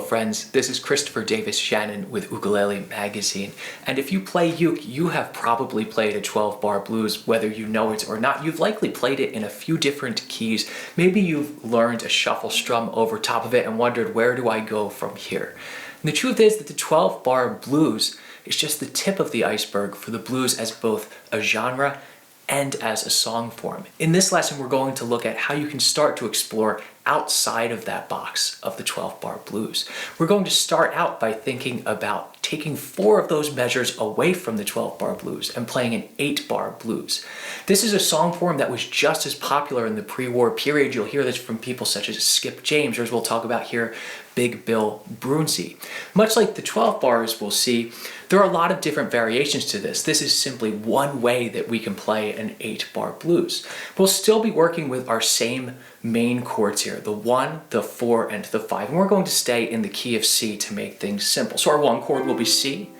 friends, this is Christopher Davis-Shannon with Ukulele Magazine, and if you play uke, you have probably played a 12-bar blues, whether you know it or not. You've likely played it in a few different keys. Maybe you've learned a shuffle strum over top of it and wondered, where do I go from here? And the truth is that the 12-bar blues is just the tip of the iceberg for the blues as both a genre and as a song form. In this lesson, we're going to look at how you can start to explore outside of that box of the 12-bar blues. We're going to start out by thinking about taking 4 of those measures away from the 12-bar blues and playing an 8-bar blues. This is a song form that was just as popular in the pre-war period. You'll hear this from people such as Skip James, or as we'll talk about here, Big Bill Broonzy. Much like the 12 bars we'll see, there are a lot of different variations to this. This is simply one way that we can play an 8-bar blues. We'll still be working with our same main chords here, the 1, the 4, and the 5. And we're going to stay in the key of C to make things simple. So our 1 chord will be C,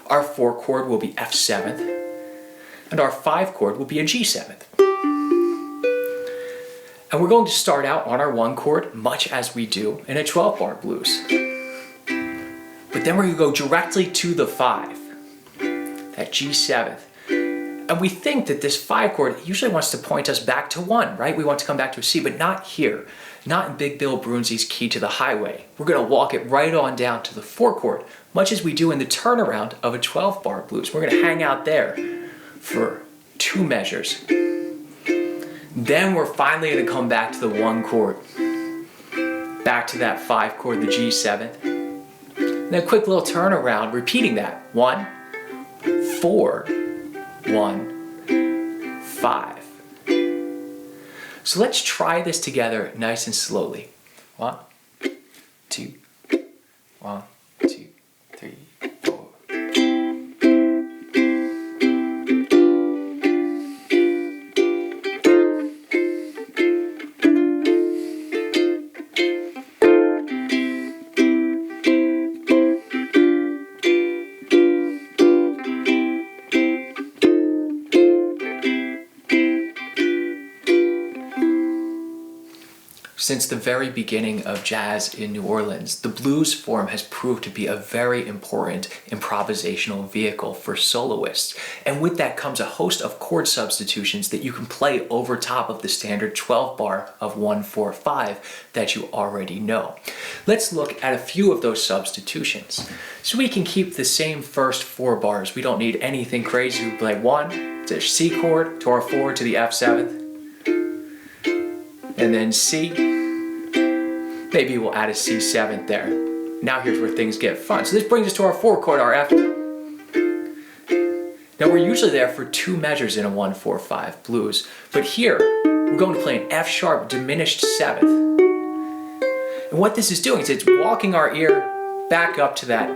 our 4 chord will be F7th, and our 5 chord will be a G7th. And we're going to start out on our 1 chord, much as we do in a 12-bar blues. But then we're going to go directly to the 5, that G7th. And we think that this 5 chord usually wants to point us back to 1, right? We want to come back to a C, but not here. Not in Big Bill Broonzy's Key to the Highway. We're going to walk it right on down to the 4 chord, much as we do in the turnaround of a 12-bar blues. We're going to hang out there for 2 measures. Then we're finally going to come back to the 1 chord. Back to that 5 chord, the G7th. And then a quick little turnaround, repeating that. 1, 4, 1, 5. So let's try this together nice and slowly. 1, 2, 1, 2, 3, 4. Since the very beginning of jazz in New Orleans, the blues form has proved to be a very important improvisational vehicle for soloists. And with that comes a host of chord substitutions that you can play over top of the standard 12-bar of 1, 4, 5 that you already know. Let's look at a few of those substitutions. So we can keep the same first 4 bars. We don't need anything crazy. We play 1 to the C chord, to our 4 to the F7th, and then C. Maybe we'll add a C7 there. Now here's where things get fun. So this brings us to our 4 chord, our F. Now we're usually there for 2 measures in a 1, 4, 5 blues, but here we're going to play an F sharp diminished 7th. And what this is doing is it's walking our ear back up to that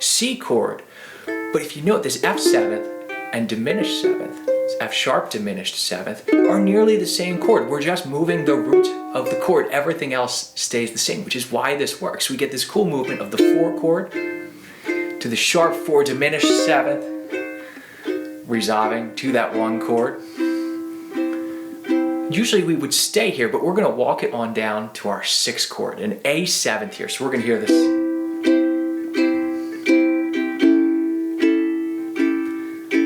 C chord. But if you note, this F7th and diminished 7th, F sharp diminished 7th, are nearly the same chord. We're just moving the root of the chord. Everything else stays the same, which is why this works. We get this cool movement of the 4 chord to the sharp 4 diminished 7th, resolving to that 1 chord. Usually we would stay here, but we're going to walk it on down to our 6 chord, an A7th here. So we're going to hear this.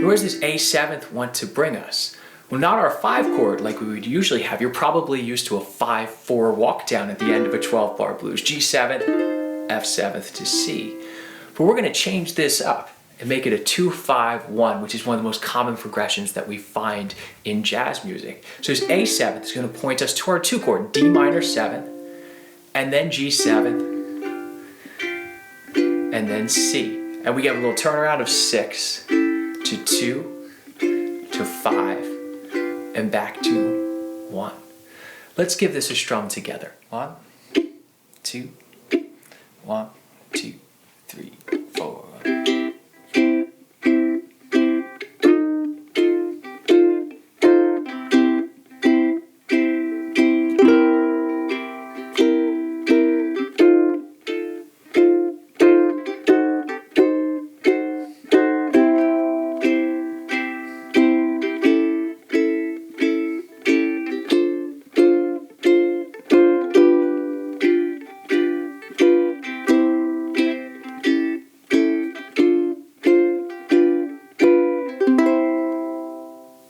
Where does this A7th want to bring us? Well, not our 5 chord like we would usually have. You're probably used to a 5-4 walk down at the end of a 12-bar blues. G7th, F7th to C. But we're going to change this up and make it a 2-5-1, which is one of the most common progressions that we find in jazz music. So this A7th is going to point us to our 2 chord, D minor 7th, and then G7th, and then C. And we get a little turnaround of 6 to 2 to 5 and back to 1. Let's give this a strum together. 1, 2, 1, 2, 3, 4.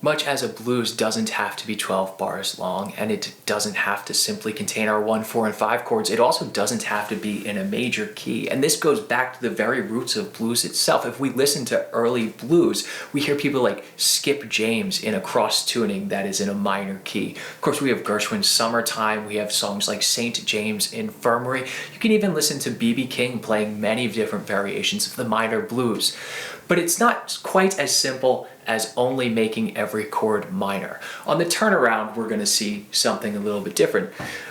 Much as a blues doesn't have to be 12 bars long, and it doesn't have to simply contain our 1, 4, and 5 chords, it also doesn't have to be in a major key. And this goes back to the very roots of blues itself. If we listen to early blues, we hear people like Skip James in a cross tuning that is in a minor key. Of course, we have Gershwin's Summertime, we have songs like St. James Infirmary. You can even listen to B.B. King playing many different variations of the minor blues. But it's not quite as simple as only making every chord minor. On the turnaround, we're going to see something a little bit different.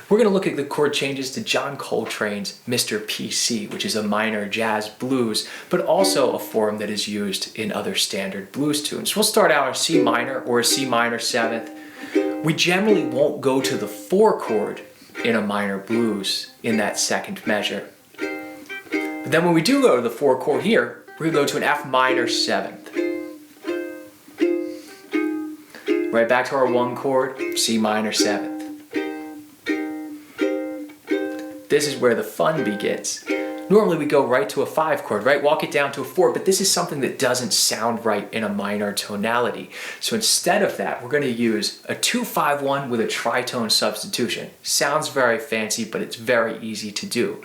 We're going to look at the chord changes to John Coltrane's Mr. PC, which is a minor jazz blues, but also a form that is used in other standard blues tunes. We'll start out on C minor or a C minor 7th. We generally won't go to the 4 chord in a minor blues in that second measure. But then when we do go to the 4 chord here, we're going to go to an F minor 7th. Right back to our 1 chord, C minor 7th. This is where the fun begins. Normally we go right to a 5 chord, right? Walk it down to a 4, but this is something that doesn't sound right in a minor tonality. So instead of that, we're going to use a 2-5-1 with a tritone substitution. Sounds very fancy, but it's very easy to do.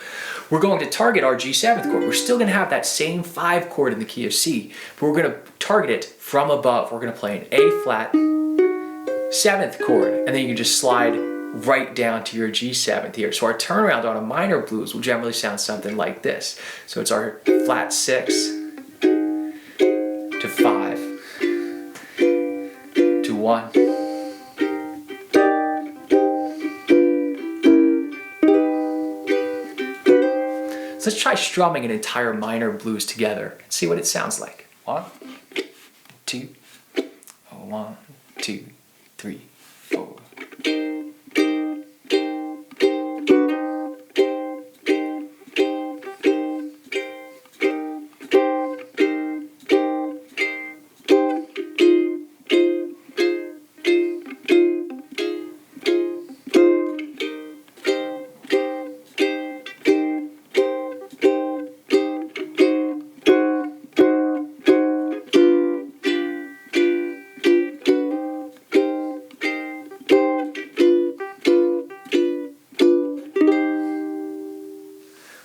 We're going to target our G7th chord. We're still going to have that same 5 chord in the key of C, but we're going to target it from above. We're going to play an A flat 7th chord, and then you can just slide right down to your G7th here. So our turnaround on a minor blues will generally sound something like this. So it's our flat 6 to 5 to 1. So let's try strumming an entire minor blues together and see what it sounds like. 1, 2, 1, 2, 3, 4.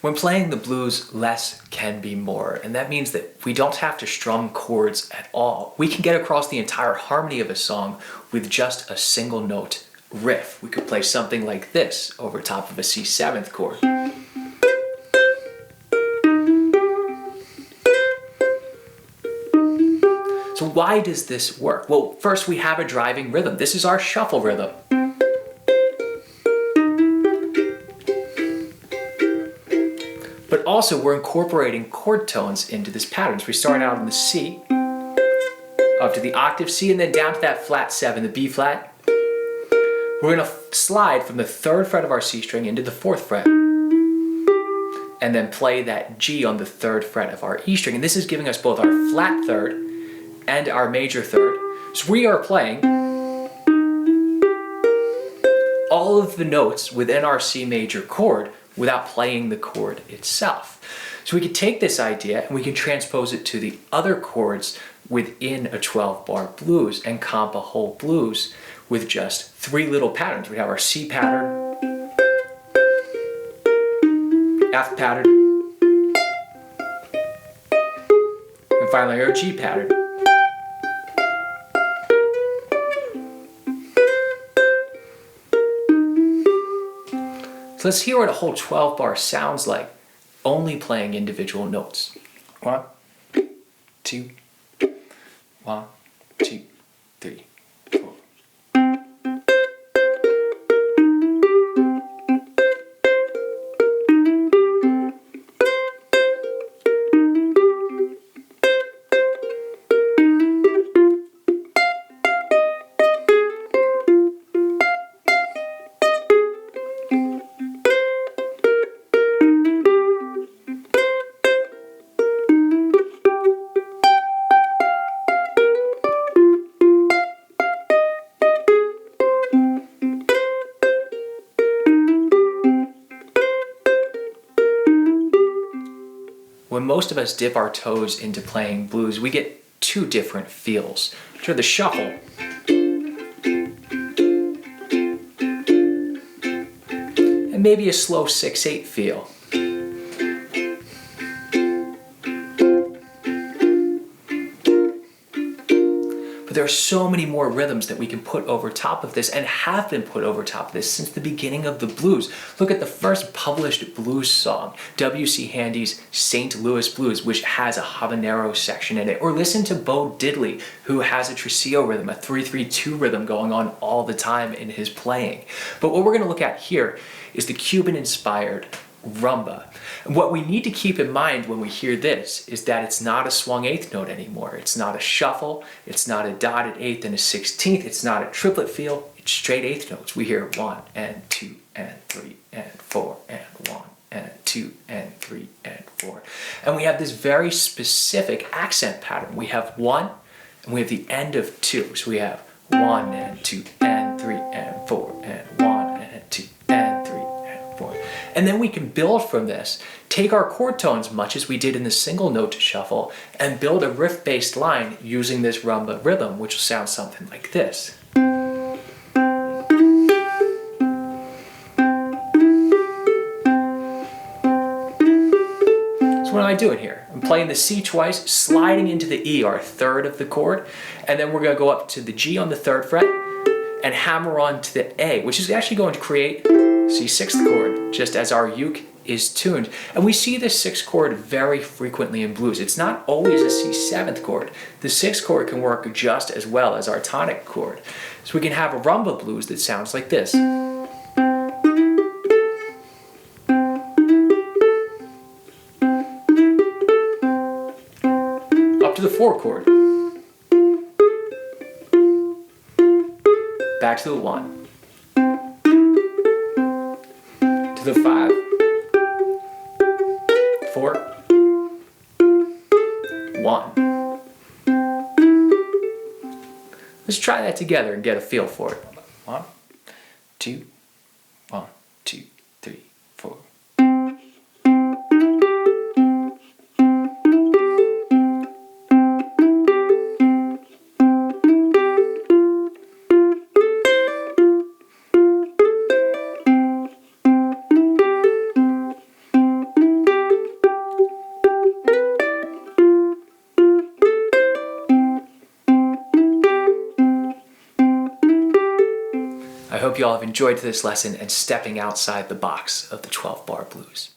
When playing the blues, less can be more, and that means that we don't have to strum chords at all. We can get across the entire harmony of a song with just a single note riff. We could play something like this over top of a C7th chord. So why does this work? Well, first we have a driving rhythm. This is our shuffle rhythm. But also we're incorporating chord tones into this pattern. So we start out in the C, up to the octave C, and then down to that flat 7, the B flat. We're going to slide from the 3rd fret of our C string into the 4th fret, and then play that G on the 3rd fret of our E string. And this is giving us both our flat 3rd and our major 3rd. So we are playing all of the notes within our C major chord without playing the chord itself. So we can take this idea and we can transpose it to the other chords within a 12-bar blues and comp a whole blues with just 3 little patterns. We have our C pattern, F pattern, and finally our G pattern. So let's hear what a whole 12 bar sounds like, only playing individual notes. 1, 2, 1, 2, 3, 4. When most of us dip our toes into playing blues, we get two different feels. To the shuffle, and maybe a slow 6/8 feel. There are so many more rhythms that we can put over top of this and have been put over top of this since the beginning of the blues. Look at the first published blues song, W.C. Handy's St. Louis Blues, which has a habanero section in it. Or listen to Bo Diddley, who has a tresillo rhythm, a 3/3-2 rhythm going on all the time in his playing. But what we're going to look at here is the Cuban-inspired rumba. And what we need to keep in mind when we hear this is that it's not a swung eighth note anymore. It's not a shuffle. It's not a dotted eighth and a 16th. It's not a triplet feel. It's straight eighth notes. We hear 1 and 2 and 3 and 4 and 1 and 2 and 3 and 4. And we have this very specific accent pattern. We have 1 and we have the end of 2. So we have 1 and 2 and 3 and 4 and 1 and 2 and 3 and 4. And then we can build from this, take our chord tones much as we did in the single note shuffle, and build a riff-based line using this rumba rhythm, which will sound something like this. So what am I doing here? I'm playing the C twice, sliding into the E, our third of the chord, and then we're going to go up to the G on the 3rd fret and hammer on to the A, which is actually going to create C6th chord, just as our uke is tuned. And we see this 6th chord very frequently in blues. It's not always a C7th chord. The 6th chord can work just as well as our tonic chord. So we can have a rumba blues that sounds like this. Up to the 4 chord. Back to the 1. To the 5. 4. 1. Let's try that together and get a feel for it. 1, 2, 1, 2, 3, 4. I hope you all have enjoyed this lesson and stepping outside the box of the 12-bar blues.